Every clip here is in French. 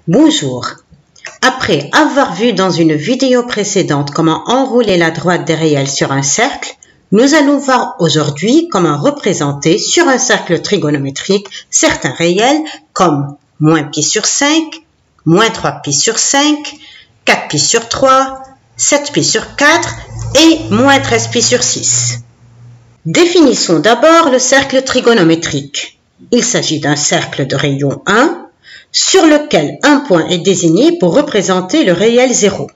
Bonjour. Après avoir vu dans une vidéo précédente comment enrouler la droite des réels sur un cercle, nous allons voir aujourd'hui comment représenter sur un cercle trigonométrique certains réels comme moins pi sur 5, moins 3 pi sur 5, 4 pi sur 3, 7 pi sur 4 et moins 13 pi sur 6. Définissons d'abord le cercle trigonométrique. Il s'agit d'un cercle de rayon 1 sur lequel un point est désigné pour représenter le réel 0.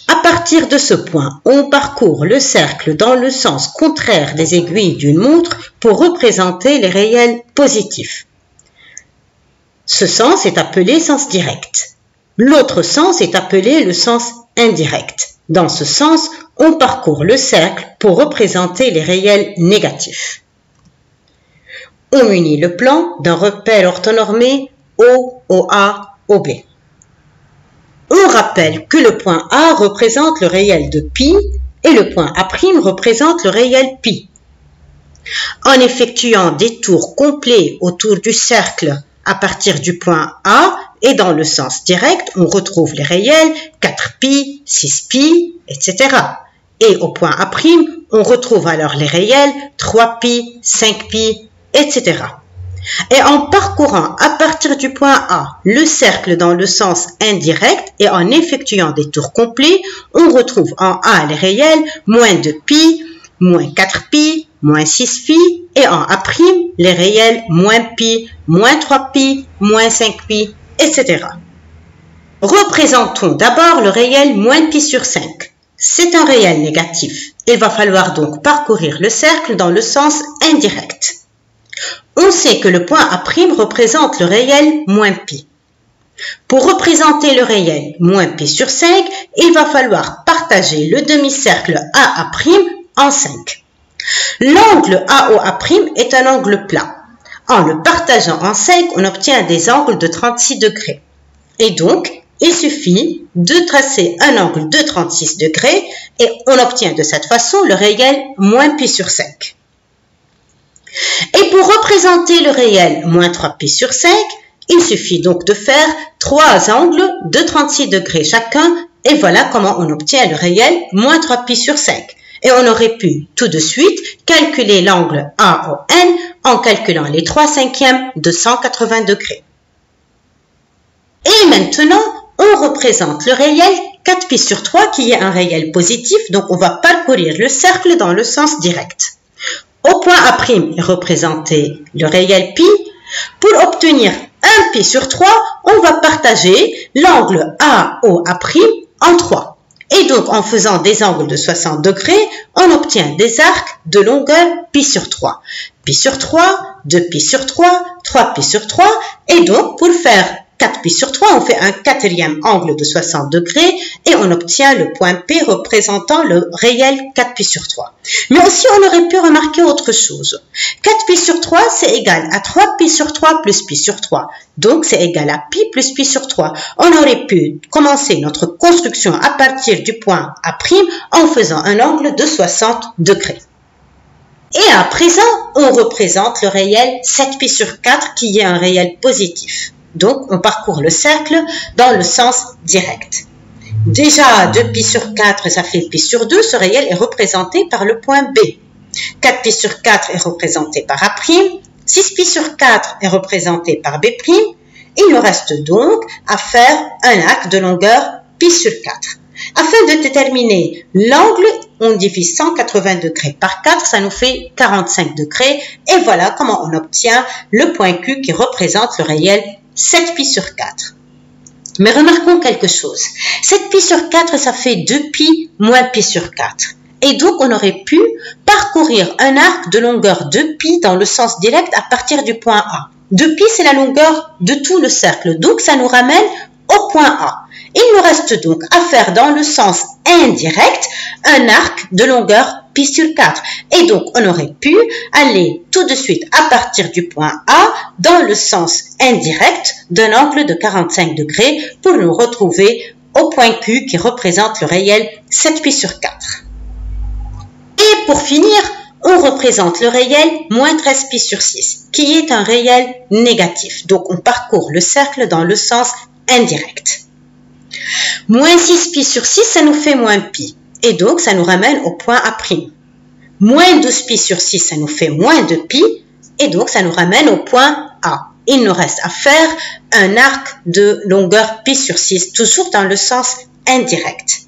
À partir de ce point, on parcourt le cercle dans le sens contraire des aiguilles d'une montre pour représenter les réels positifs. Ce sens est appelé sens direct. L'autre sens est appelé le sens indirect. Dans ce sens, on parcourt le cercle pour représenter les réels négatifs. On munit le plan d'un repère orthonormé O, OA, OB. On rappelle que le point A représente le réel de pi et le point A' représente le réel pi. En effectuant des tours complets autour du cercle à partir du point A et dans le sens direct, on retrouve les réels 4pi, 6pi, etc. Et au point A', on retrouve alors les réels 3pi, 5pi, etc. Et en parcourant à partir du point A le cercle dans le sens indirect et en effectuant des tours complets, on retrouve en A les réels moins 2pi, moins 4pi, moins 6pi et en A' les réels moins pi, moins 3pi, moins 5pi, etc. Représentons d'abord le réel moins pi sur 5. C'est un réel négatif. Il va falloir donc parcourir le cercle dans le sens indirect. On sait que le point A' représente le réel moins pi. Pour représenter le réel moins pi sur 5, il va falloir partager le demi-cercle AA' en 5. L'angle AOA' est un angle plat. En le partageant en 5, on obtient des angles de 36 degrés. Et donc, il suffit de tracer un angle de 36 degrés et on obtient de cette façon le réel moins pi sur 5. Et pour représenter le réel moins 3pi sur 5, il suffit donc de faire 3 angles de 36 degrés chacun et voilà comment on obtient le réel moins 3pi sur 5. Et on aurait pu tout de suite calculer l'angle AON en calculant les 3/5 de 180 degrés. Et maintenant, on représente le réel 4pi sur 3 qui est un réel positif, donc on va parcourir le cercle dans le sens direct. Au point A' est représenté le réel pi. Pour obtenir 1 pi sur 3, on va partager l'angle AOA' en 3. Et donc, en faisant des angles de 60 degrés, on obtient des arcs de longueur pi sur 3. Pi sur 3, 2 pi sur 3, 3 pi sur 3. Et donc, pour faire 4 pi sur 3, on fait un quatrième angle de 60 degrés et on obtient le point P représentant le réel 4 pi sur 3. Mais aussi, on aurait pu remarquer autre chose. 4 pi sur 3, c'est égal à 3 pi sur 3 plus pi sur 3. Donc, c'est égal à pi plus pi sur 3. On aurait pu commencer notre construction à partir du point A' en faisant un angle de 60 degrés. Et à présent, on représente le réel 7 pi sur 4 qui est un réel positif. Donc, on parcourt le cercle dans le sens direct. Déjà, 2 pi sur 4, ça fait pi sur 2. Ce réel est représenté par le point B. 4 pi sur 4 est représenté par A'. 6 pi sur 4 est représenté par B'. Il nous reste donc à faire un arc de longueur pi sur 4. Afin de déterminer l'angle, on divise 180 degrés par 4, ça nous fait 45 degrés. Et voilà comment on obtient le point Q qui représente le réel 7 pi sur 4. Mais remarquons quelque chose. 7 pi sur 4, ça fait 2 pi moins pi sur 4. Et donc, on aurait pu parcourir un arc de longueur 2 pi dans le sens direct à partir du point A. 2 pi, c'est la longueur de tout le cercle. Donc, ça nous ramène au point A. Il nous reste donc à faire dans le sens indirect un arc de longueur pi sur 4. Et donc, on aurait pu aller tout de suite à partir du point A dans le sens indirect d'un angle de 45 degrés pour nous retrouver au point Q qui représente le réel 7 pi sur 4. Et pour finir, on représente le réel moins 13 pi sur 6 qui est un réel négatif. Donc, on parcourt le cercle dans le sens indirect. Moins 6pi sur 6, ça nous fait moins pi. Et donc, ça nous ramène au point A'. Moins 12pi sur 6, ça nous fait moins 2pi. Et donc, ça nous ramène au point A. Il nous reste à faire un arc de longueur pi sur 6, toujours dans le sens indirect.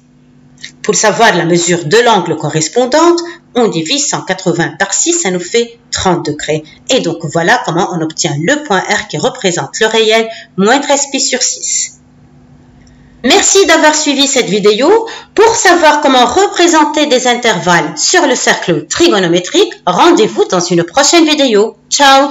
Pour savoir la mesure de l'angle correspondante, on divise 180 par 6, ça nous fait 30 degrés. Et donc, voilà comment on obtient le point R qui représente le réel, moins 13pi sur 6. Merci d'avoir suivi cette vidéo. Pour savoir comment représenter des intervalles sur le cercle trigonométrique, rendez-vous dans une prochaine vidéo. Ciao!